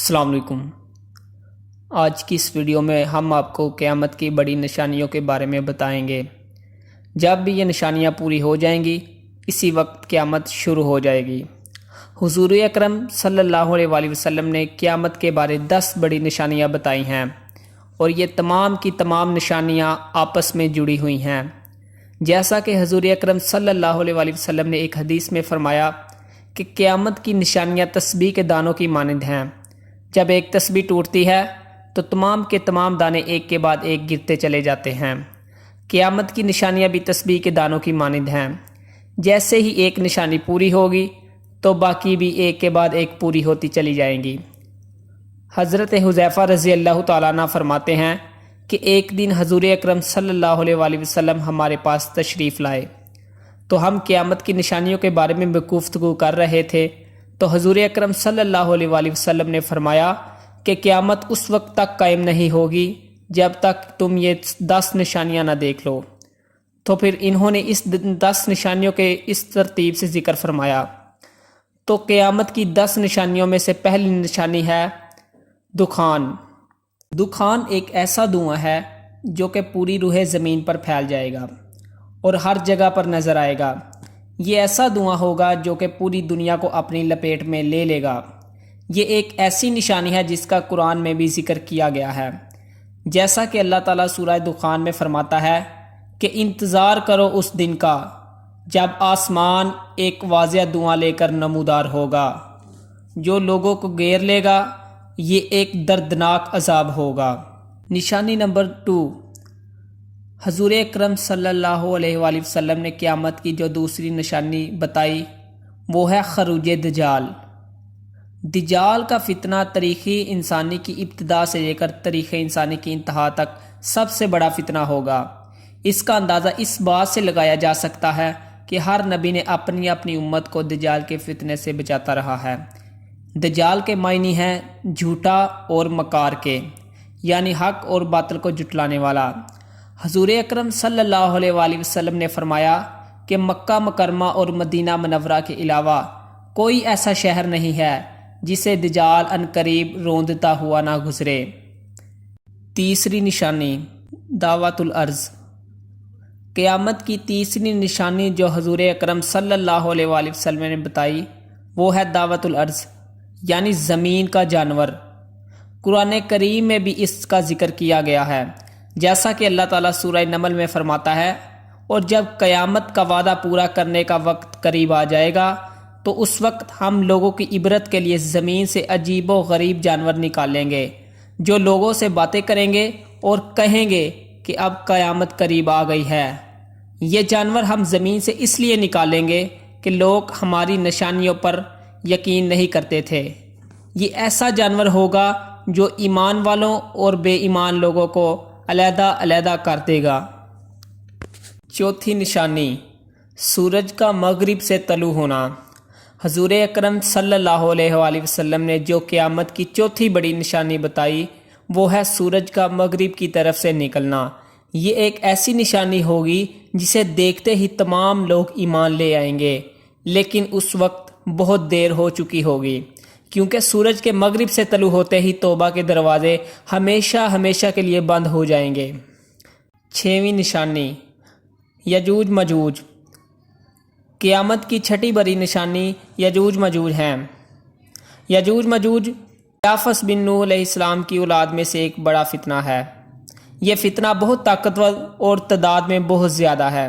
السلام علیکم۔ آج کی اس ویڈیو میں ہم آپ کو قیامت کی بڑی نشانیوں کے بارے میں بتائیں گے۔ جب بھی یہ نشانیاں پوری ہو جائیں گی اسی وقت قیامت شروع ہو جائے گی۔ حضور اکرم صلی اللہ علیہ وآلہ وسلم نے قیامت کے بارے 10 بڑی نشانیاں بتائی ہیں اور یہ تمام کی تمام نشانیاں آپس میں جڑی ہوئی ہیں۔ جیسا کہ حضور اکرم صلی اللہ علیہ وآلہ وسلم نے ایک حدیث میں فرمایا کہ قیامت کی نشانیاں تسبیح کے دانوں کی مانند ہیں۔ جب ایک تسبیح ٹوٹتی ہے تو تمام کے تمام دانے ایک کے بعد ایک گرتے چلے جاتے ہیں۔ قیامت کی نشانیاں بھی تسبیح کے دانوں کی مانند ہیں۔ جیسے ہی ایک نشانی پوری ہوگی تو باقی بھی ایک کے بعد ایک پوری ہوتی چلی جائیں گی۔ حضرت حذیفہ رضی اللہ تعالیٰ عنہ فرماتے ہیں کہ ایک دن حضور اکرم صلی اللہ علیہ وآلہ وسلم ہمارے پاس تشریف لائے تو ہم قیامت کی نشانیوں کے بارے میں گفتگو کر رہے تھے تو حضور اکرم صلی اللہ علیہ وآلہ وسلم نے فرمایا کہ قیامت اس وقت تک قائم نہیں ہوگی جب تک تم یہ 10 نشانیاں نہ دیکھ لو۔ تو پھر انہوں نے اس 10 نشانیوں کے اس ترتیب سے ذکر فرمایا۔ تو قیامت کی 10 نشانیوں میں سے پہلی نشانی ہے دخان۔ دخان ایک ایسا دھواں ہے جو کہ پوری روح زمین پر پھیل جائے گا اور ہر جگہ پر نظر آئے گا۔ یہ ایسا دھواں ہوگا جو کہ پوری دنیا کو اپنی لپیٹ میں لے لے گا۔ یہ ایک ایسی نشانی ہے جس کا قرآن میں بھی ذکر کیا گیا ہے، جیسا کہ اللہ تعالیٰ سورہ دخان میں فرماتا ہے کہ انتظار کرو اس دن کا جب آسمان ایک واضح دھواں لے کر نمودار ہوگا جو لوگوں کو گھیر لے گا۔ یہ ایک دردناک عذاب ہوگا۔ نشانی نمبر 2، حضور اکرم صلی اللہ علیہ وآلہ وسلم نے قیامت کی جو دوسری نشانی بتائی وہ ہے خروج دجال۔ دجال کا فتنہ تاریخ انسانی کی ابتدا سے لے کر تاریخ انسانی کی انتہا تک سب سے بڑا فتنہ ہوگا۔ اس کا اندازہ اس بات سے لگایا جا سکتا ہے کہ ہر نبی نے اپنی اپنی امت کو دجال کے فتنے سے بچاتا رہا ہے۔ دجال کے معنی ہیں جھوٹا اور مکار کے، یعنی حق اور باطل کو جھٹلانے والا۔ حضور اکرم صلی اللہ علیہ وآلہ وسلم نے فرمایا کہ مکہ مکرمہ اور مدینہ منورہ کے علاوہ کوئی ایسا شہر نہیں ہے جسے دجال عنقریب روندتا ہوا نہ گزرے۔ تیسری نشانی دعوت الارض۔ قیامت کی تیسری نشانی جو حضور اکرم صلی اللہ علیہ وآلہ وسلم نے بتائی وہ ہے دعوت الارض، یعنی زمین کا جانور۔ قرآن کریم میں بھی اس کا ذکر کیا گیا ہے، جیسا کہ اللہ تعالیٰ سورہ نمل میں فرماتا ہے اور جب قیامت کا وعدہ پورا کرنے کا وقت قریب آ جائے گا تو اس وقت ہم لوگوں کی عبرت کے لیے زمین سے عجیب و غریب جانور نکالیں گے جو لوگوں سے باتیں کریں گے اور کہیں گے کہ اب قیامت قریب آ گئی ہے۔ یہ جانور ہم زمین سے اس لیے نکالیں گے کہ لوگ ہماری نشانیوں پر یقین نہیں کرتے تھے۔ یہ ایسا جانور ہوگا جو ایمان والوں اور بے ایمان لوگوں کو علیحدہ علیحدہ کر دے گا۔ چوتھی نشانی سورج کا مغرب سے طلوع ہونا۔ حضور اکرم صلی اللہ علیہ وآلہ وسلم نے جو قیامت کی چوتھی بڑی نشانی بتائی وہ ہے سورج کا مغرب کی طرف سے نکلنا۔ یہ ایک ایسی نشانی ہوگی جسے دیکھتے ہی تمام لوگ ایمان لے آئیں گے، لیکن اس وقت بہت دیر ہو چکی ہوگی، کیونکہ سورج کے مغرب سے طلوع ہوتے ہی توبہ کے دروازے ہمیشہ ہمیشہ کے لیے بند ہو جائیں گے۔ 6ویں نشانی یجوج مجوج۔ قیامت کی چھٹی بڑی نشانی یجوج مجوج ہیں۔ یجوج مجوج یافس بن نوح علیہ السلام کی اولاد میں سے ایک بڑا فتنہ ہے۔ یہ فتنہ بہت طاقتور اور تعداد میں بہت زیادہ ہے،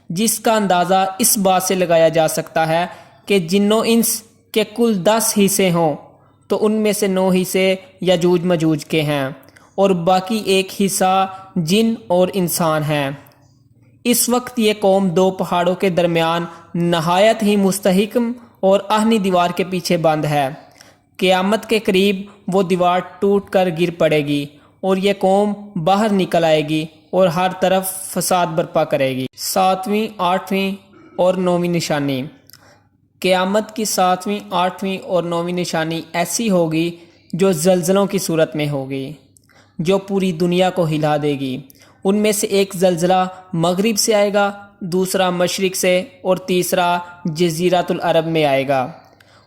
جس کا اندازہ اس بات سے لگایا جا سکتا ہے کہ جن و انس کے کل 10 حصے ہوں تو ان میں سے 9 حصے یجوج مجوج کے ہیں اور باقی ایک حصہ جن اور انسان ہیں۔ اس وقت یہ قوم 2 پہاڑوں کے درمیان نہایت ہی مستحکم اور آہنی دیوار کے پیچھے بند ہے۔ قیامت کے قریب وہ دیوار ٹوٹ کر گر پڑے گی اور یہ قوم باہر نکل آئے گی اور ہر طرف فساد برپا کرے گی۔ 7ویں، 8ویں اور 9ویں نشانی۔ قیامت کی 7ویں، 8ویں اور 9ویں نشانی ایسی ہوگی جو زلزلوں کی صورت میں ہوگی، جو پوری دنیا کو ہلا دے گی۔ ان میں سے ایک زلزلہ مغرب سے آئے گا، دوسرا مشرق سے اور تیسرا جزیرۃ العرب میں آئے گا۔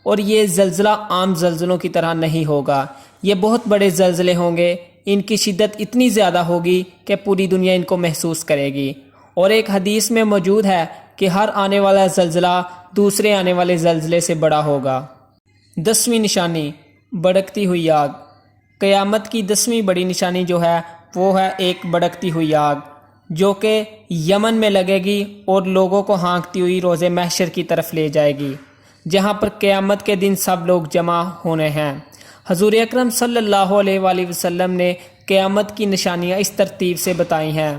اور یہ زلزلہ عام زلزلوں کی طرح نہیں ہوگا، یہ بہت بڑے زلزلے ہوں گے، ان کی شدت اتنی زیادہ ہوگی کہ پوری دنیا ان کو محسوس کرے گی۔ اور ایک حدیث میں موجود ہے کہ ہر آنے والا زلزلہ دوسرے آنے والے زلزلے سے بڑا ہوگا۔ 10ویں نشانی، بھڑکتی ہوئی آگ۔ قیامت کی 10ویں بڑی نشانی جو ہے وہ ہے ایک بھڑکتی ہوئی آگ، جو کہ یمن میں لگے گی اور لوگوں کو ہانکتی ہوئی روز محشر کی طرف لے جائے گی، جہاں پر قیامت کے دن سب لوگ جمع ہونے ہیں۔ حضور اکرم صلی اللہ علیہ وآلہ وسلم نے قیامت کی نشانیاں اس ترتیب سے بتائی ہیں۔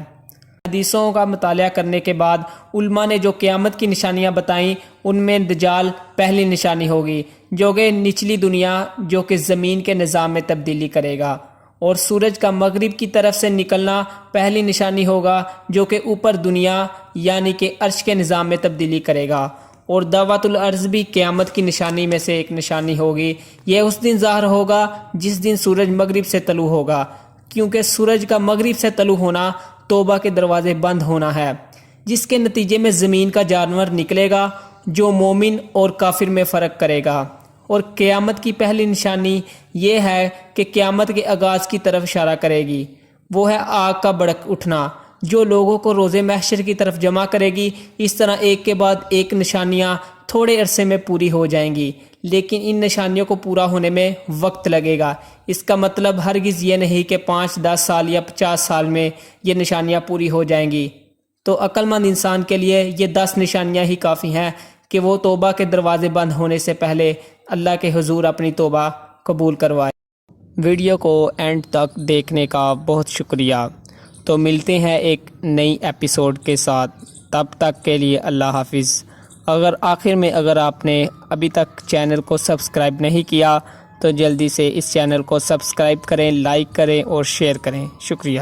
حدیثوں کا مطالعہ کرنے کے بعد علماء نے جو قیامت کی نشانیاں بتائیں ان میں دجال پہلی نشانی ہوگی، جو کہ نچلی دنیا جو کہ زمین کے نظام میں تبدیلی کرے گا، اور سورج کا مغرب کی طرف سے نکلنا پہلی نشانی ہوگا، جو کہ اوپر دنیا یعنی کہ عرش کے نظام میں تبدیلی کرے گا، اور دعوت الارض بھی قیامت کی نشانی میں سے ایک نشانی ہوگی۔ یہ اس دن ظاہر ہوگا جس دن سورج مغرب سے طلوع ہوگا، کیونکہ سورج کا مغرب سے طلوع ہونا توبہ کے دروازے بند ہونا ہے، جس کے نتیجے میں زمین کا جانور نکلے گا جو مومن اور کافر میں فرق کرے گا۔ اور قیامت کی پہلی نشانی یہ ہے کہ قیامت کے آغاز کی طرف اشارہ کرے گی، وہ ہے آگ کا بھڑک اٹھنا، جو لوگوں کو روز محشر کی طرف جمع کرے گی۔ اس طرح ایک کے بعد ایک نشانیاں تھوڑے عرصے میں پوری ہو جائیں گی، لیکن ان نشانیوں کو پورا ہونے میں وقت لگے گا۔ اس کا مطلب ہرگز یہ نہیں کہ 5، 10 سال یا 50 سال میں یہ نشانیاں پوری ہو جائیں گی۔ تو عقل مند انسان کے لیے یہ 10 نشانیاں ہی کافی ہیں کہ وہ توبہ کے دروازے بند ہونے سے پہلے اللہ کے حضور اپنی توبہ قبول کروائے۔ ویڈیو کو اینڈ تک دیکھنے کا بہت شکریہ۔ تو ملتے ہیں ایک نئی ایپیسوڈ کے ساتھ، تب تک کے لیے اللہ حافظ۔ اگر آپ نے ابھی تک چینل کو سبسکرائب نہیں کیا تو جلدی سے اس چینل کو سبسکرائب کریں، لائک کریں اور شیئر کریں۔ شکریہ۔